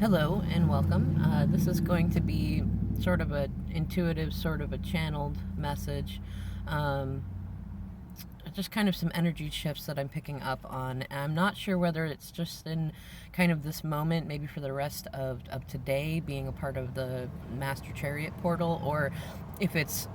Hello and welcome. This is going to be sort of a intuitive, sort of a channeled message. Um, just kind of some energy shifts that I'm picking up on. I'm not sure whether it's just in kind of this moment, maybe for the rest of today, being a part of the Master Chariot portal, or if it's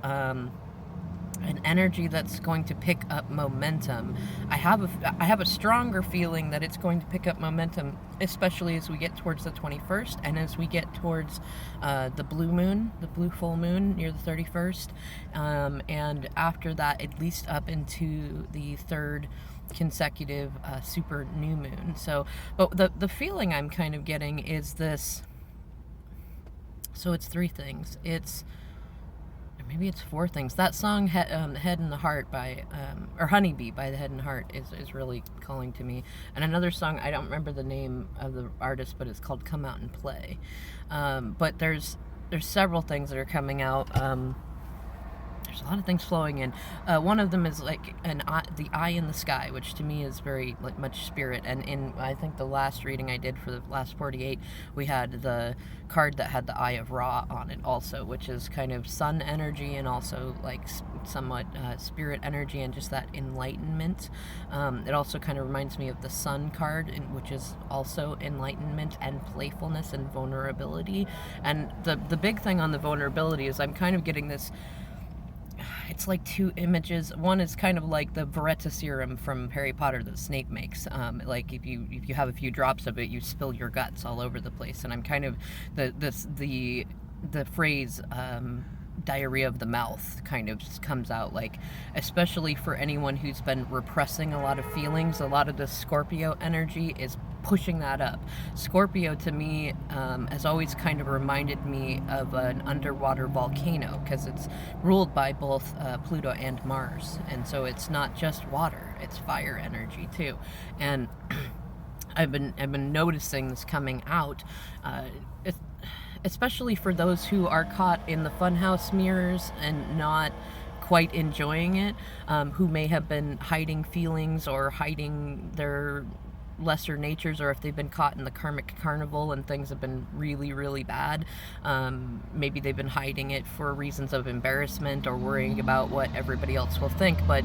an energy that's going to pick up momentum. I have a stronger feeling that it's going to pick up momentum, especially as we get towards the 21st and as we get towards the blue moon, the blue full moon near the 31st, and after that, at least up into the third consecutive super new moon. So, but the feeling I'm kind of getting is this. So it's three things. Maybe it's four things. That song, Head and the Heart by, or Honeybee by the Head and Heart is really calling to me. And another song, I don't remember the name of the artist, but it's called Come Out and Play. But there's several things that are coming out. There's a lot of things flowing in. One of them is like the eye in the sky, which to me is very like much spirit. And in I think the last reading I did for the last 48, we had the card that had the Eye of Ra on it also, which is kind of sun energy and also like somewhat spirit energy and just that enlightenment. It also kind of reminds me of the Sun card, which is also enlightenment and playfulness and vulnerability. And the big thing on the vulnerability is I'm kind of getting this. It's like two images. One is kind of like the Veretta serum from Harry Potter that Snape makes. Like if you have a few drops of it, you spill your guts all over the place. And I'm kind of the phrase diarrhea of the mouth kind of just comes out, like, especially for anyone who's been repressing a lot of feelings. A lot of the Scorpio energy is pushing that up. Scorpio to me has always kind of reminded me of an underwater volcano because it's ruled by both Pluto and Mars, and so it's not just water, it's fire energy too. And I've been noticing this coming out, especially for those who are caught in the funhouse mirrors and not quite enjoying it, who may have been hiding feelings or hiding their lesser natures, or if they've been caught in the karmic carnival and things have been really, really bad. Maybe they've been hiding it for reasons of embarrassment or worrying about what everybody else will think, but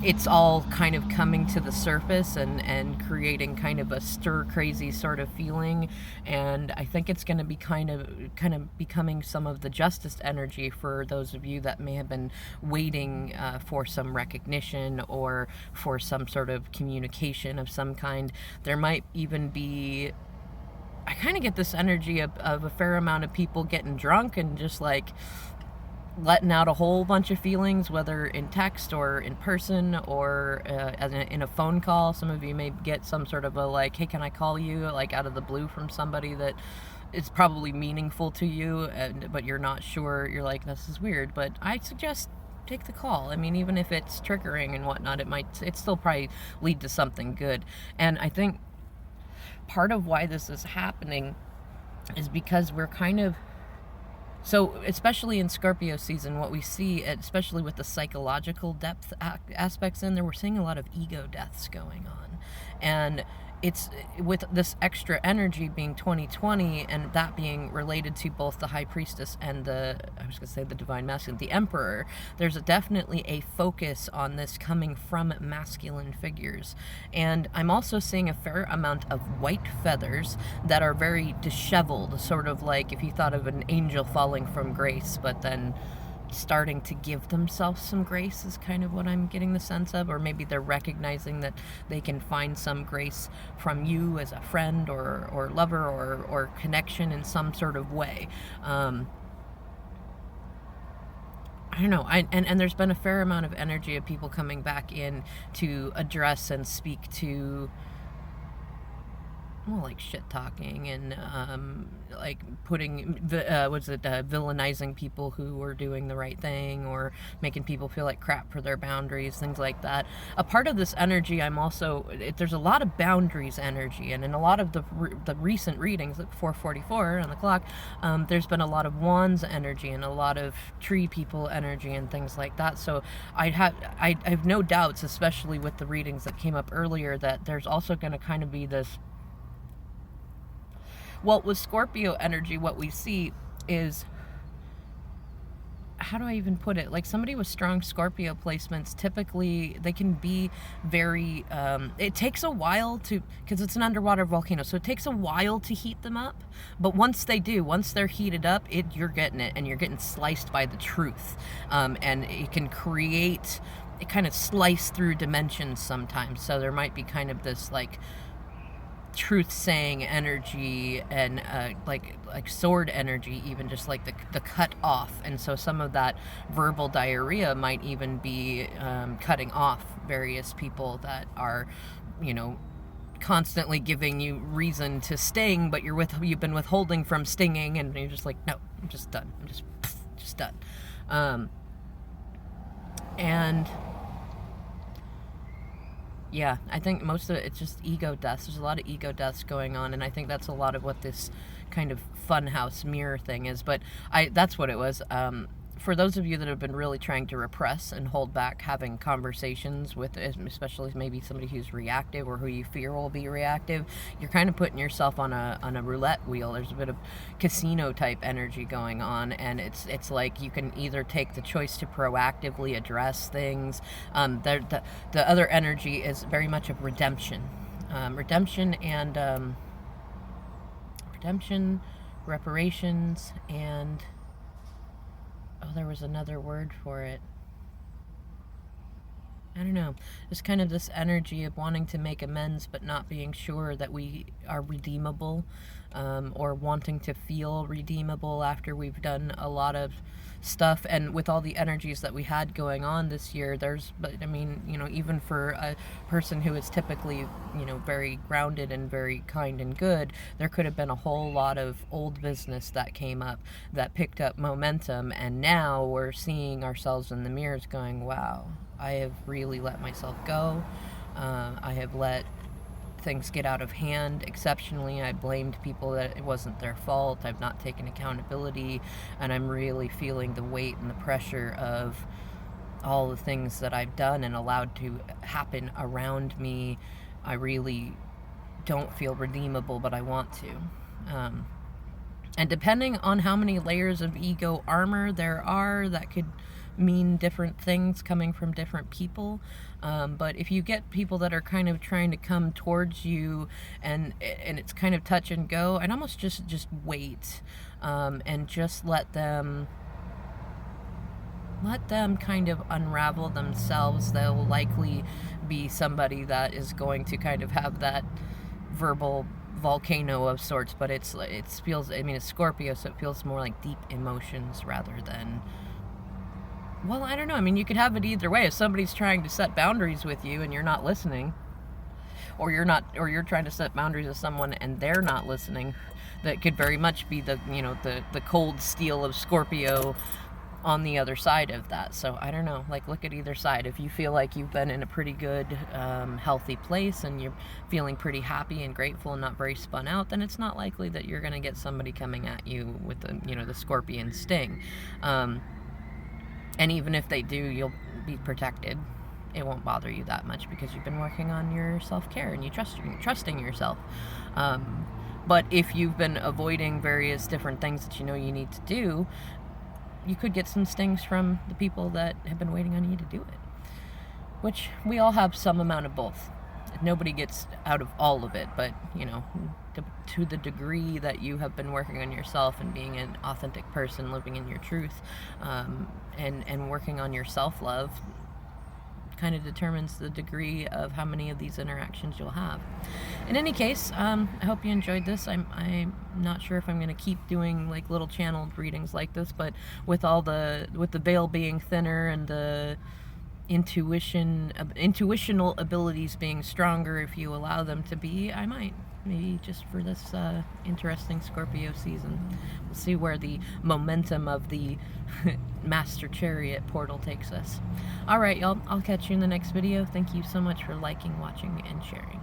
it's all kind of coming to the surface and creating kind of a stir crazy sort of feeling. And I think it's going to be kind of becoming some of the justice energy for those of you that may have been waiting for some recognition or for some sort of communication of some kind. There might even be, I kind of get this energy of a fair amount of people getting drunk and just like letting out a whole bunch of feelings, whether in text or in person or in a phone call. Some of you may get some sort of a like, hey, can I call you, like out of the blue from somebody that is probably meaningful to you, but you're not sure. You're like, this is weird, but I suggest take the call. I mean, even if it's triggering and whatnot, it still probably lead to something good. And I think part of why this is happening is because we're kind of, so especially in Scorpio season, what we see, especially with the psychological depth aspects in there, we're seeing a lot of ego deaths going on. And it's with this extra energy being 2020 and that being related to both the High Priestess and the Divine Masculine, the Emperor, there's definitely a focus on this coming from masculine figures. And I'm also seeing a fair amount of white feathers that are very disheveled, sort of like if you thought of an angel falling from grace, but then starting to give themselves some grace is kind of what I'm getting the sense of. Or maybe they're recognizing that they can find some grace from you as a friend or lover or connection in some sort of way. I don't know. And there's been a fair amount of energy of people coming back in to address and speak to, well, like shit talking and like putting villainizing people who were doing the right thing or making people feel like crap for their boundaries, things like that. A part of this energy, there's a lot of boundaries energy, and in a lot of the recent readings, like 4:44 on the clock, there's been a lot of wands energy and a lot of tree people energy and things like that. So I have no doubts, especially with the readings that came up earlier, that there's also going to kind of be this Well, with Scorpio energy, what we see is, how do I even put it? Like, somebody with strong Scorpio placements, typically they can be very, it takes a while to, because it's an underwater volcano, so it takes a while to heat them up. But once they do, once they're heated up, you're getting it, and you're getting sliced by the truth. And it can create, it kind of slice through dimensions sometimes. So there might be kind of this, like, truth-saying energy, and like sword energy, even just like the cut off. And so some of that verbal diarrhea might even be cutting off various people that are, you know, constantly giving you reason to sting, but you've been withholding from stinging, and you're just like, no, I'm just done. I'm just done. And yeah, I think most of it's just ego deaths. There's a lot of ego deaths going on, and I think that's a lot of what this kind of funhouse mirror thing is. But that's what it was. For those of you that have been really trying to repress and hold back having conversations with, especially maybe somebody who's reactive or who you fear will be reactive, you're kind of putting yourself on a roulette wheel. There's a bit of casino type energy going on, and it's like you can either take the choice to proactively address things. The other energy is very much of redemption, redemption, reparations, and there was another word for it. I don't know. Just kind of this energy of wanting to make amends, but not being sure that we are redeemable, or wanting to feel redeemable after we've done a lot of stuff. And with all the energies that we had going on this year, but I mean, you know, even for a person who is typically, you know, very grounded and very kind and good, there could have been a whole lot of old business that came up that picked up momentum, and now we're seeing ourselves in the mirrors going, wow, I have really let myself go. I have let things get out of hand exceptionally. I blamed people that it wasn't their fault. I've not taken accountability, and I'm really feeling the weight and the pressure of all the things that I've done and allowed to happen around me. I really don't feel redeemable, but I want to. And depending on how many layers of ego armor there are, that could mean different things coming from different people. But if you get people that are kind of trying to come towards you, and it's kind of touch and go, I'd almost just wait, and just let them kind of unravel themselves. They'll likely be somebody that is going to kind of have that verbal volcano of sorts, but it feels, I mean, it's Scorpio, so it feels more like deep emotions rather than, well, I don't know. I mean, you could have it either way. If somebody's trying to set boundaries with you and you're not listening, or you're trying to set boundaries with someone and they're not listening, that could very much be the cold steel of Scorpio on the other side of that. So I don't know, like, look at either side. If you feel like you've been in a pretty good, healthy place, and you're feeling pretty happy and grateful and not very spun out, then it's not likely that you're going to get somebody coming at you with the scorpion sting. And even if they do, you'll be protected. It won't bother you that much because you've been working on your self-care and trusting yourself. But if you've been avoiding various different things that you know you need to do, you could get some stings from the people that have been waiting on you to do it. Which we all have some amount of both. Nobody gets out of all of it, but, to the degree that you have been working on yourself and being an authentic person, living in your truth, and working on your self-love, kind of determines the degree of how many of these interactions you'll have. In any case, I hope you enjoyed this. I'm not sure if I'm going to keep doing like little channeled readings like this, but with the veil being thinner and the intuitional abilities being stronger, if you allow them to be, I might, maybe just for this interesting Scorpio season. We'll see where the momentum of the Master Chariot portal takes us. Alright, y'all, I'll catch you in the next video. Thank you so much for liking, watching, and sharing.